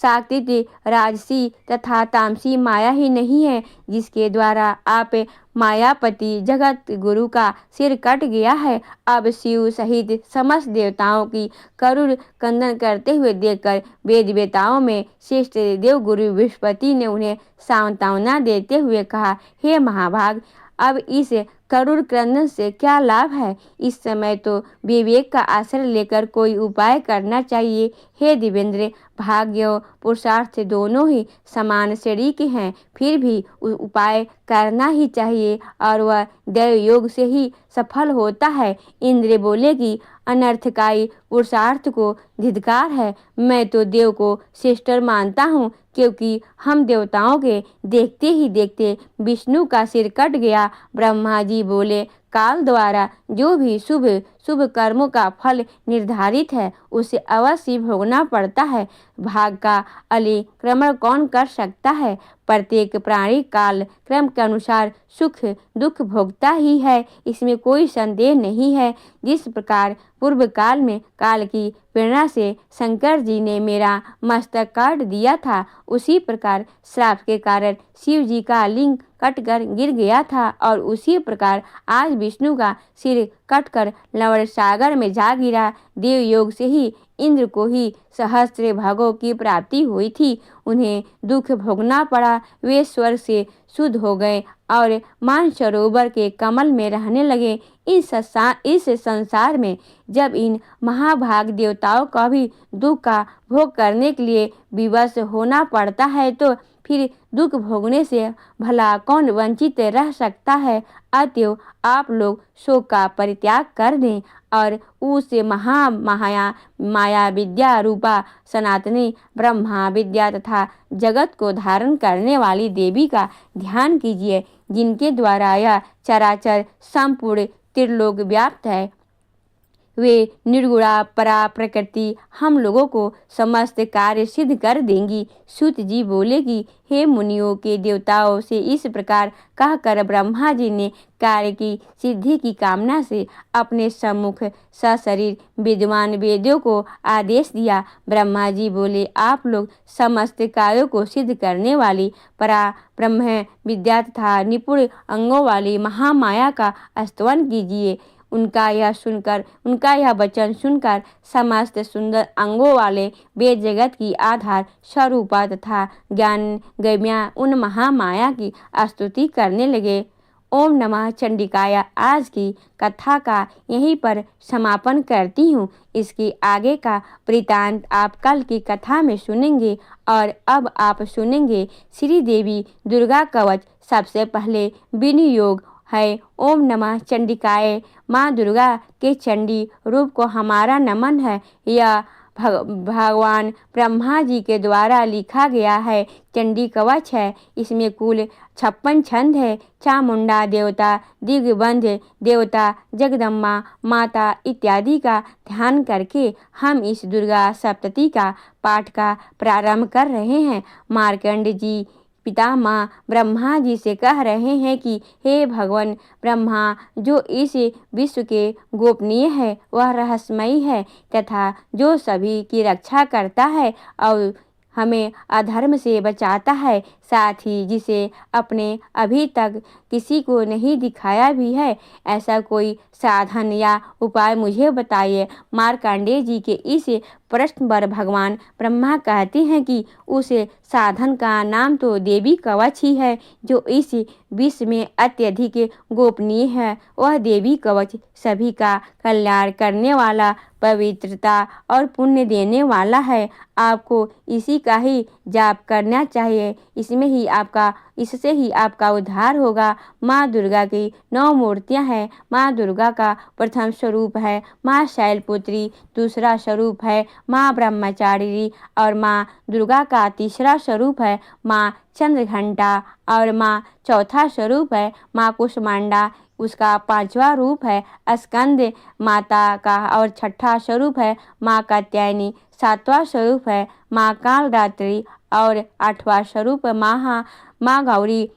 सात्विक, राजसी तथा तामसी माया ही नहीं है जिसके द्वारा आप मायापति जगत गुरु का सिर कट गया है। अब शिव सहित समस्त देवताओं की करुण क्रंदन करते हुए देखकर वेद वेताओं में श्रेष्ठ देव गुरु बृहस्पति ने उन्हें सांत्वना देते हुए कहा, हे महाभाग, अब इस करुण क्रंदन से क्या लाभ है? इस समय तो विवेक का आश्रय लेकर कोई उपाय करना चाहिए। हे देवेंद्र, भाग्य और पुरुषार्थ दोनों ही समान श्रेणी के हैं, फिर भी उपाय करना ही चाहिए और वह दैव योग से ही सफल होता है। इंद्र बोले कि अनर्थकारी पुरुषार्थ को धिक्कार है। मैं तो देव को श्रेष्ठ मानता हूँ, क्योंकि हम देवताओं के देखते ही देखते विष्णु का सिर कट गया। ब्रह्मा जी बोले, काल द्वारा जो भी शुभ शुभ कर्मों का फल निर्धारित है उसे अवश्य भोगना पड़ता है। भाग का अतिक्रमण कौन कर सकता है? प्रत्येक प्राणी काल क्रम के अनुसार सुख दुख भोगता ही है, इसमें कोई संदेह नहीं है। जिस प्रकार पूर्व काल में काल की प्रेरणा से शंकर जी ने मेरा मस्तक काट दिया था, उसी प्रकार श्राप के कारण शिव जी का लिंग कटकर गिर गया था, और उसी प्रकार आज विष्णु का सिर कटकर लवण सागर में जा गिरा। देव योग से ही इंद्र को ही सहस्त्र भागों की प्राप्ति हुई थी, उन्हें दुख भोगना पड़ा। वे स्वर्ग से शुद्ध हो गए और मानसरोवर के कमल में रहने लगे। इस संसार में जब इन महाभाग देवताओं का भी दुख का भोग करने के लिए विवश होना पड़ता है, तो फिर दुख भोगने से भला कौन वंचित रह सकता है? अतएव आप लोग शोक का परित्याग कर दें और उस माया विद्या रूपा सनातनी ब्रह्मा विद्या तथा जगत को धारण करने वाली देवी का ध्यान कीजिए, जिनके द्वारा यह चराचर संपूर्ण त्रिलोक व्याप्त है। वे निर्गुणा परा प्रकृति हम लोगों को समस्त कार्य सिद्ध कर देंगी। सूत जी बोले कि हे मुनियों के देवताओं से इस प्रकार कहकर ब्रह्मा जी ने कार्य की सिद्धि की कामना से अपने सम्मुख सशरीर विद्वान वेद्यों को आदेश दिया। ब्रह्मा जी बोले, आप लोग समस्त कार्यों को सिद्ध करने वाली परा ब्रह्म विद्या तथा निपुण अंगों वाली महामाया का स्तवन कीजिए। उनका यह वचन सुनकर समस्त सुंदर अंगों वाले वेद जगत की आधार स्वरूपा तथा ज्ञान गम्या उन महामाया की स्तुति करने लगे। ओम नमः चंडिकाय। आज की कथा का यहीं पर समापन करती हूँ। इसके आगे का वृतांत आप कल की कथा में सुनेंगे। और अब आप सुनेंगे श्री देवी दुर्गा कवच। सबसे पहले विनियोग है। ओम नमः चंडिकाय। माँ दुर्गा के चंडी रूप को हमारा नमन है। यह भगवान ब्रह्मा जी के द्वारा लिखा गया है चंडी कवच है। इसमें कुल 56 छंद है। चामुंडा देवता, दिग्बंध देवता, जगदम्बा माता इत्यादि का ध्यान करके हम इस दुर्गा सप्तती का पाठ का प्रारंभ कर रहे हैं। मार्कंड जी पितामह ब्रह्मा जी से कह रहे हैं कि हे भगवान ब्रह्मा, जो इस विश्व के गोपनीय है वह रहस्यमयी है तथा जो सभी की रक्षा करता है और हमें अधर्म से बचाता है, साथ ही जिसे अपने अभी तक किसी को नहीं दिखाया भी है, ऐसा कोई साधन या उपाय मुझे बताइए। मार्कंडेय जी के इस प्रश्न पर भगवान ब्रह्मा कहते हैं कि उस साधन का नाम तो देवी कवच ही है, जो इस विश्व में अत्यधिक गोपनीय है। वह देवी कवच सभी का कल्याण करने वाला, पवित्रता और पुण्य देने वाला है। आपको इसी का ही जाप करना चाहिए। इससे ही आपका उद्धार होगा। माँ दुर्गा की 9 मूर्तियाँ हैं। माँ दुर्गा का प्रथम स्वरूप है माँ शैलपुत्री, दूसरा स्वरूप है माँ ब्रह्मचारिणी और माँ दुर्गा का तीसरा स्वरूप है माँ चंद्रघंटा और माँ चौथा स्वरूप है माँ कुष्मांडा। उसका 5वां रूप है स्कंद माता का और 6ठा स्वरूप है माँ कात्यायनी। 7वां स्वरूप है माँ कालरात्रि और 8वां स्वरूप माँ गौरी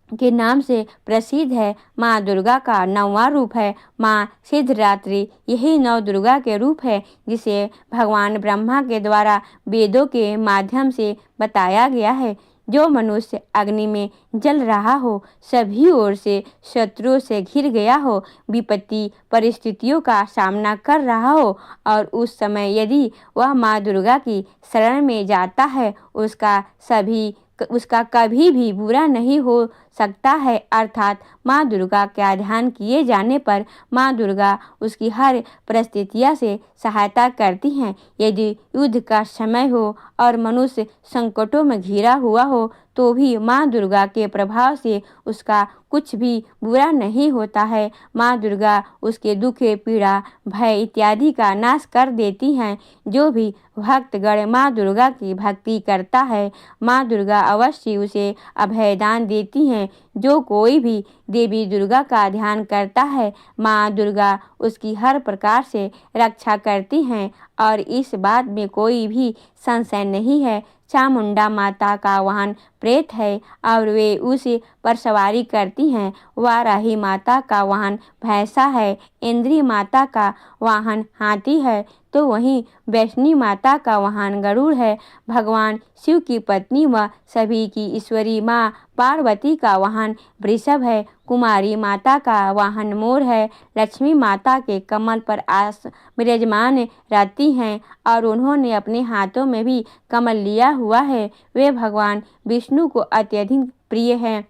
के नाम से प्रसिद्ध है। माँ दुर्गा का 9वां रूप है माँ सिद्धरात्रि। यही 9 दुर्गा के रूप है जिसे भगवान ब्रह्मा के द्वारा वेदों के माध्यम से बताया गया है। जो मनुष्य अग्नि में जल रहा हो, सभी ओर से शत्रुओं से घिर गया हो, विपत्ति परिस्थितियों का सामना कर रहा हो और उस समय यदि वह माँ दुर्गा की शरण में जाता है, उसका कभी भी बुरा नहीं हो सकता है। अर्थात माँ दुर्गा का ध्यान किए जाने पर माँ दुर्गा उसकी हर परिस्थितियों से सहायता करती हैं। यदि युद्ध का समय हो और मनुष्य संकटों में घिरा हुआ हो, तो भी माँ दुर्गा के प्रभाव से उसका कुछ भी बुरा नहीं होता है। माँ दुर्गा उसके दुख, पीड़ा, भय इत्यादि का नाश कर देती हैं। जो भी भक्तगण माँ दुर्गा की भक्ति करता है, माँ दुर्गा अवश्य उसे अभयदान देती हैं। जो कोई भी देवी दुर्गा का ध्यान करता है, माँ दुर्गा उसकी हर प्रकार से रक्षा करती हैं और इस बात में कोई भी संशय नहीं है। चामुंडा माता का वाहन प्रेत है और वे उस पर सवारी करती हैं। वाराही माता का वाहन भैंसा है, इंद्री माता का वाहन हाथी है, तो वहीं वैष्णवी माता का वाहन गरुड़ है। भगवान शिव की पत्नी व सभी की ईश्वरी माँ पार्वती का वाहन वृषभ है। कुमारी माता का वाहन मोर है। लक्ष्मी माता के कमल पर आस विराजमान रहती हैं और उन्होंने अपने हाथों में भी कमल लिया हुआ है। वे भगवान विष्णु को अत्यधिक प्रिय हैं।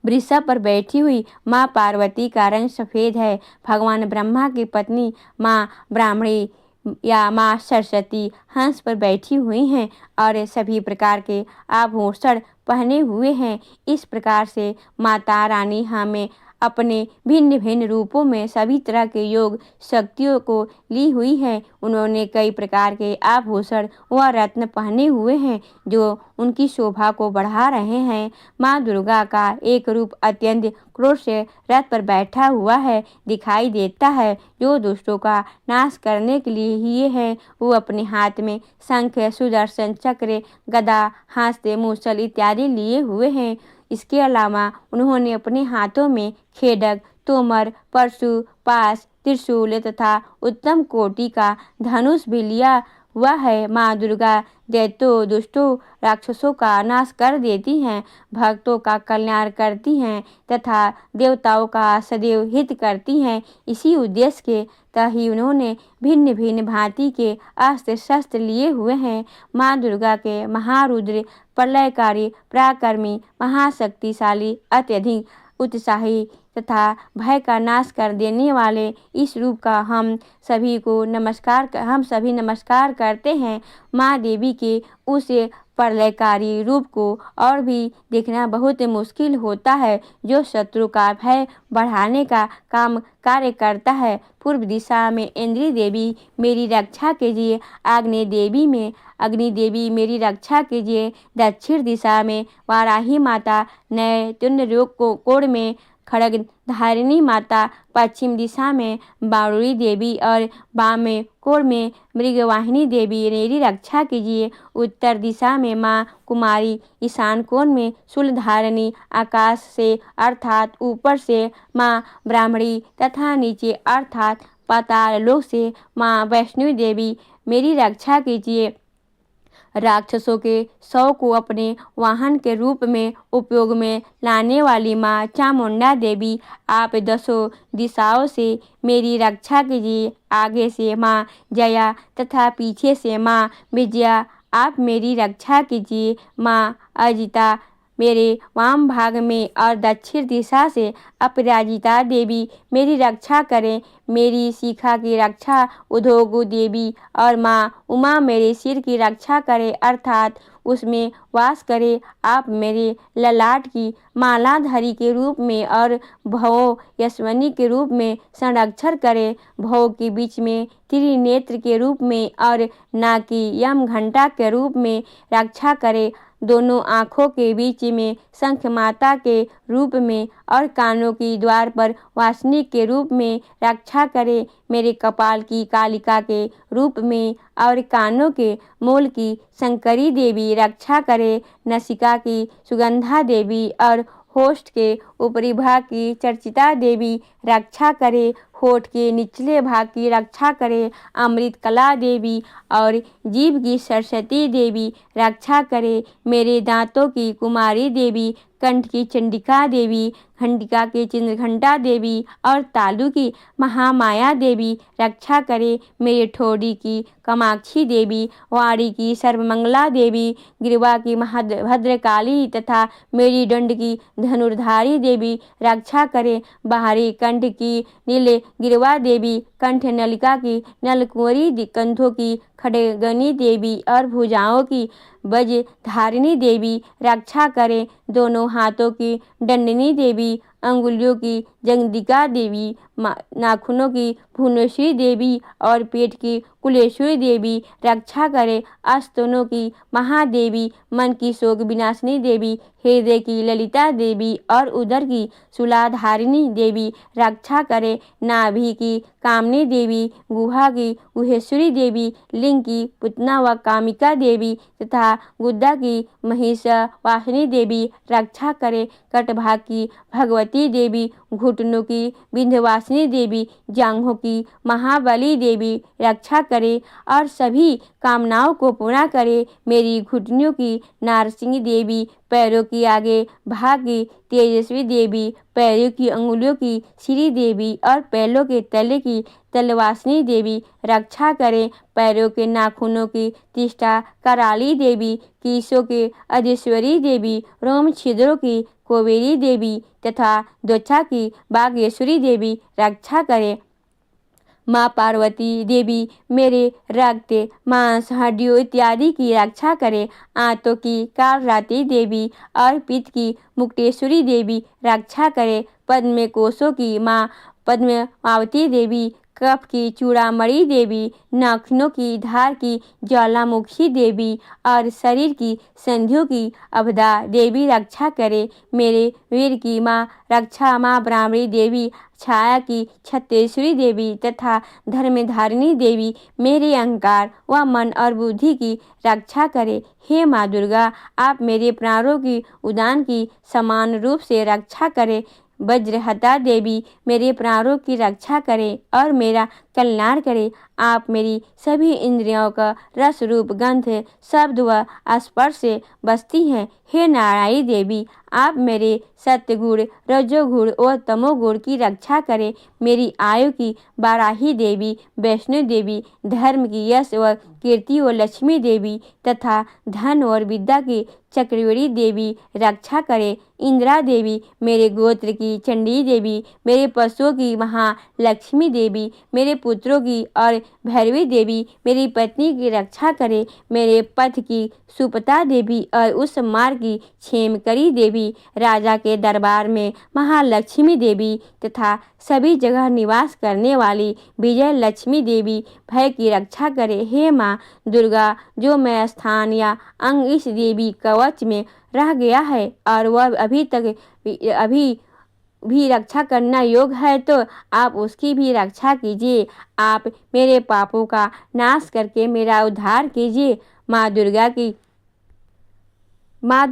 वृषभ पर बैठी हुई माँ पार्वती का रंग सफ़ेद है। भगवान ब्रह्मा की पत्नी माँ ब्राह्मणी या माँ सरस्वती हंस पर बैठी हुई हैं और सभी प्रकार के आभूषण पहने हुए हैं। इस प्रकार से माता रानी हमें अपने भिन्न भिन्न रूपों में सभी तरह के योग शक्तियों को ली हुई है। उन्होंने कई प्रकार के आभूषण व रत्न पहने हुए हैं जो उनकी शोभा को बढ़ा रहे हैं। माँ दुर्गा का एक रूप अत्यंत क्रोध से रथ पर बैठा हुआ है दिखाई देता है, जो दुष्टों का नाश करने के लिए ही है। वो अपने हाथ में शंख, सुदर्शन चक्र, गदा, हस्त, मूसल इत्यादि लिए हुए हैं। इसके अलावा उन्होंने अपने हाथों में खेडग, तोमर, परशु, पास, त्रिशूल तथा उत्तम कोटि का धनुष भी लिया हुआ है। माँ दुर्गा दैत्यों, दुष्टों, राक्षसों का नाश कर देती हैं, भक्तों का कल्याण करती हैं तथा देवताओं का सदैव हित करती हैं। इसी उद्देश्य के तही उन्होंने भिन्न भिन्न भांति के अस्त्र शस्त्र लिए हुए हैं। माँ दुर्गा के महारुद्र, प्रलयकारी, पराक्रमी, महाशक्तिशाली, अत्यधिक उत्साही तथा भय का नाश कर देने वाले इस रूप का हम सभी नमस्कार करते हैं। माँ देवी के उस प्रलयकारी रूप को और भी देखना बहुत मुश्किल होता है, जो शत्रु का भय बढ़ाने का कार्य करता है। पूर्व दिशा में इंद्री देवी मेरी रक्षा कीजिए, अग्नि देवी मेरी रक्षा कीजिए। दक्षिण दिशा में वाराही माता, नैतुण्य कोण में खड़ग धारिणी माता, पश्चिम दिशा में बारुणी देवी और वाम कोण में मृगवाहिनी देवी मेरी रक्षा कीजिए। उत्तर दिशा में माँ कुमारी, ईशान कोण में शूलधारिणी, आकाश से अर्थात ऊपर से माँ ब्राह्मणी तथा नीचे अर्थात पाताल लोक से माँ वैष्णवी देवी मेरी रक्षा कीजिए। राक्षसों के शव को अपने वाहन के रूप में उपयोग में लाने वाली माँ चामुंडा देवी, आप दसों दिशाओं से मेरी रक्षा कीजिए। आगे से माँ जया तथा पीछे से माँ विजया, आप मेरी रक्षा कीजिए। माँ अजिता मेरे वाम भाग में और दक्षिण दिशा से अपराजिता देवी मेरी रक्षा करें। मेरी शिखा की रक्षा उद्योगु देवी और माँ उमा मेरे सिर की रक्षा करे अर्थात उसमें वास करे। आप मेरे ललाट की मालाधारी के रूप में और भव यशवनी के रूप में संरक्षण करें। भव के बीच में त्रिनेत्र के रूप में और नाकी यम घंटा के रूप में रक्षा करे। दोनों आँखों के बीच में शंख माता के रूप में और कानों की द्वार पर वासनी के रूप में रक्षा करे। मेरे कपाल की कालिका के रूप में और कानों के मूल की शंकरी देवी रक्षा करे। नसिका की सुगंधा देवी और होठ के ऊपरी भाग की चर्चिता देवी रक्षा करे। होठ के निचले भाग की रक्षा करे। अमृत कला देवी और जीभ की सरस्वती देवी रक्षा करे। मेरे दांतों की कुमारी देवी, कंठ की चंडिका देवी, घंटिका की चंद्रघंटा देवी और तालु की महामाया देवी रक्षा करे। मेरे ठोड़ी की कामाक्षी देवी, वाणी की सर्वमंगला देवी, गिरवा की भद्रकाली तथा मेरी दंड की धनुर्धारी देवी रक्षा करे। बाहरी कंठ की नीले गिरवा देवी, कंठ नलिका की नलकुंवरी, कंधों की खड़गनी देवी और भुजाओं की वज्रधारिणी देवी रक्षा करें। दोनों हाथों की दंडनी देवी, अंगुलियों की जगदिका देवी, नाखूनों की भुवनेश्वरी देवी और पेट की कुलेश्वरी देवी रक्षा करे। स्तनों की महादेवी, मन की शोक विनाशिनी देवी, हृदय की ललिता देवी और उदर की शूलाधारिणी देवी रक्षा करे। नाभि की कामनी देवी, गुहा की गुहेश्वरी देवी, लिंग की पुतना व कामिका देवी तथा गुद्दा की महिषवासिनी देवी रक्षा करे। कटभाग की भगवती देवी, घुटनों की विंध्यवासिनी देवी, जांघों की महाबली देवी रक्षा करे और सभी कामनाओं को पूरा करे। मेरी घुटनों की नारसिंह देवी, पैरों की आगे भाग की तेजस्वी देवी, पैरों की अंगुलियों की श्री देवी और पैरों के तले की तलवासिनी देवी रक्षा करे। पैरों के नाखूनों की तिष्ठा कराली देवी, कीसों के अधीश्वरी देवी, रोम छिद्रों की कोवेरी देवी तथा त्वचा की बागेश्वरी देवी रक्षा करे। माँ पार्वती देवी मेरे रक्त, मांस, हड्डियों इत्यादि की रक्षा करे। आंतों की कालरात्रि देवी और पित्त की मुक्तेश्वरी देवी रक्षा करे। पद्म कोशों की माँ पद्मावती देवी, कफ की चूड़ामणि देवी, नाखूनों की धार की ज्वालामुखी देवी और शरीर की संधियों की अभदा देवी रक्षा करे। मेरे वीर की माँ रक्षा माँ ब्राह्मणी देवी, छाया की छत्तेश्वरी देवी तथा धर्मधारिणी देवी मेरे अहंकार व मन और बुद्धि की रक्षा करे। हे माँ दुर्गा, आप मेरे प्राणों की उदान की समान रूप से रक्षा करें। वज्रहता देवी मेरे प्राणों की रक्षा करे और मेरा कल्याण करे। आप मेरी सभी इंद्रियों का रस रूप गंध शब्द व स्पर्श से बसती हैं। हे नारायणी देवी, आप मेरे सत्गुण, रजोगुण और तमोगुण की रक्षा करें। मेरी आयु की वाराही देवी, वैष्णो देवी, धर्म की यश व कीर्ति और लक्ष्मी देवी तथा धन और विद्या की चक्रवर्ती देवी रक्षा करे। इंदिरा देवी मेरे गोत्र की चंडी देवी, मेरे पशुओं की महालक्ष्मी देवी, मेरे पुत्रों की और भैरवी देवी मेरी पत्नी की रक्षा करे। मेरे पथ की सुपता देवी और उस मार्ग की क्षेमकरी देवी, राजा के दरबार में महालक्ष्मी देवी तथा सभी जगह निवास करने वाली विजय लक्ष्मी देवी भय की रक्षा करे। हे माँ दुर्गा, जो मैं स्थान या अंग इस देवी कवच में रह गया है और वह अभी भी रक्षा करना योग्य है, तो आप उसकी भी रक्षा कीजिए। आप मेरे पापों का नाश करके मेरा उद्धार कीजिए। माँ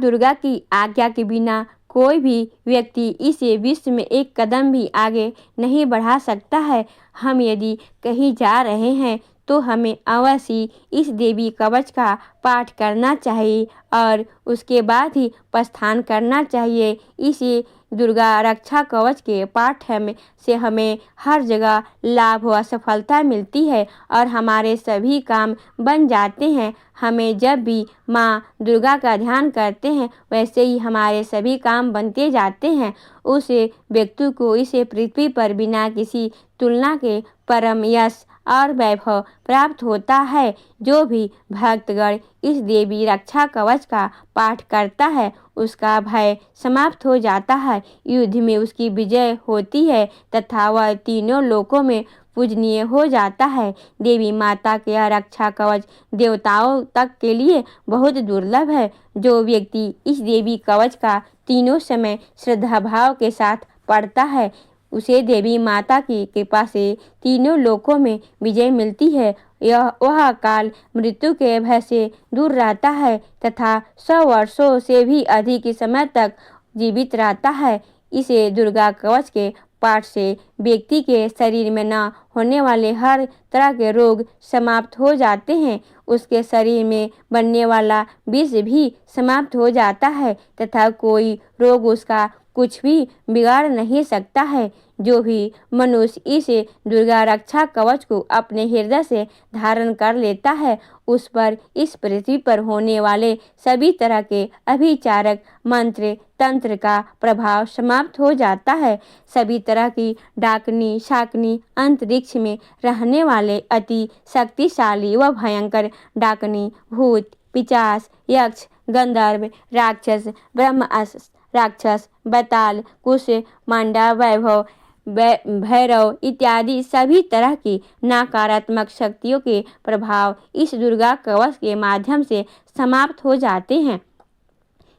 दुर्गा की आज्ञा के बिना कोई भी व्यक्ति इस विश्व में एक कदम भी आगे नहीं बढ़ा सकता है। हम यदि कहीं जा रहे हैं तो हमें अवश्य इस देवी कवच का पाठ करना चाहिए और उसके बाद ही प्रस्थान करना चाहिए। इसी दुर्गा रक्षा कवच के पाठ से हमें हर जगह लाभ व सफलता मिलती है और हमारे सभी काम बन जाते हैं। हमें जब भी माँ दुर्गा का ध्यान करते हैं वैसे ही हमारे सभी काम बनते जाते हैं। उस व्यक्ति को इस पृथ्वी पर बिना किसी तुलना के परम यश और वैभव प्राप्त होता है। जो भी भक्तगण इस देवी रक्षा कवच का पाठ करता है उसका भय समाप्त हो जाता है, युद्ध में उसकी विजय होती है तथा वह तीनों लोकों में पूजनीय हो जाता है। देवी माता के रक्षा कवच देवताओं तक के लिए बहुत दुर्लभ है। जो व्यक्ति इस देवी कवच का तीनों समय श्रद्धा भाव के साथ पढ़ता है उसे देवी माता की कृपा से तीनों लोकों में विजय मिलती है। वह काल मृत्यु के भय से दूर रहता है तथा 100 वर्षों से भी अधिक समय तक जीवित रहता है। इसे दुर्गा कवच के पाठ से व्यक्ति के शरीर में न होने वाले हर तरह के रोग समाप्त हो जाते हैं। उसके शरीर में बनने वाला विष भी समाप्त हो जाता है तथा कोई रोग उसका कुछ भी बिगाड़ नहीं सकता है। जो भी मनुष्य इस दुर्गा रक्षा कवच को अपने हृदय से धारण कर लेता है उस पर इस पृथ्वी पर होने वाले सभी तरह के अभिचारक मंत्र तंत्र का प्रभाव समाप्त हो जाता है। सभी तरह की डाकनी शाकनी अंतरिक्ष में रहने वाले अति शक्तिशाली व भयंकर डाकनी भूत पिशाच यक्ष गंधर्व राक्षस ब्रह्म राक्षस बताल कुश मांडा वैभव भैरव इत्यादि सभी तरह की नकारात्मक शक्तियों के प्रभाव इस दुर्गा कवच के माध्यम से समाप्त हो जाते हैं।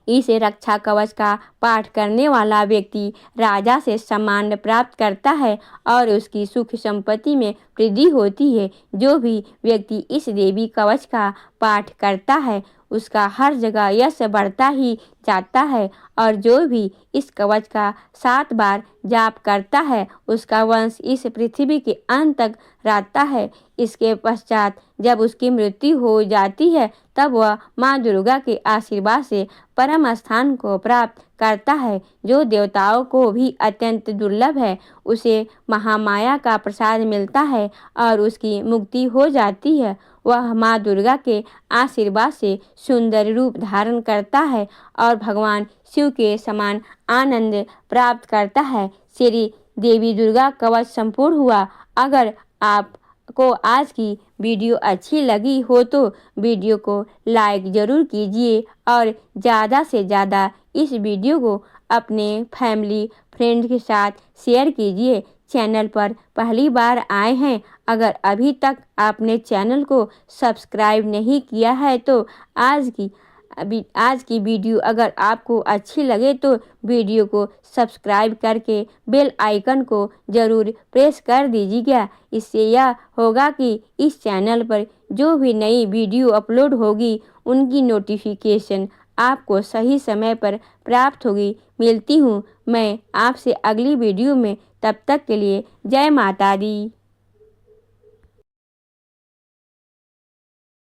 इस रक्षा कवच का पाठ करने वाला व्यक्ति राजा से सम्मान प्राप्त करता है और उसकी सुख संपत्ति में वृद्धि होती है। जो भी व्यक्ति इस देवी कवच का पाठ करता है उसका हर जगह यश बढ़ता ही जाता है और जो भी इस कवच का 7 बार जाप करता है उसका वंश इस पृथ्वी के अंत तक रहता है। इसके पश्चात जब उसकी मृत्यु हो जाती है तब वह माँ दुर्गा के आशीर्वाद से परम स्थान को प्राप्त करता है जो देवताओं को भी अत्यंत दुर्लभ है। उसे महामाया का प्रसाद मिलता है और उसकी मुक्ति हो जाती है। वह माँ दुर्गा के आशीर्वाद से सुंदर रूप धारण करता है और भगवान शिव के समान आनंद प्राप्त करता है। श्री देवी दुर्गा कवच संपूर्ण हुआ। अगर आपको आज की वीडियो अच्छी लगी हो तो वीडियो को लाइक ज़रूर कीजिए और ज़्यादा से ज़्यादा इस वीडियो को अपने फैमिली फ्रेंड के साथ शेयर कीजिए। चैनल पर पहली बार आए हैं, अगर अभी तक आपने चैनल को सब्सक्राइब नहीं किया है तो आज की वीडियो अगर आपको अच्छी लगे तो वीडियो को सब्सक्राइब करके बेल आइकन को ज़रूर प्रेस कर दीजिएगा। इससे यह होगा कि इस चैनल पर जो भी नई वीडियो अपलोड होगी उनकी नोटिफिकेशन आपको सही समय पर प्राप्त होगी। मिलती हूँ मैं आपसे अगली वीडियो में, तब तक के लिए जय माता दी।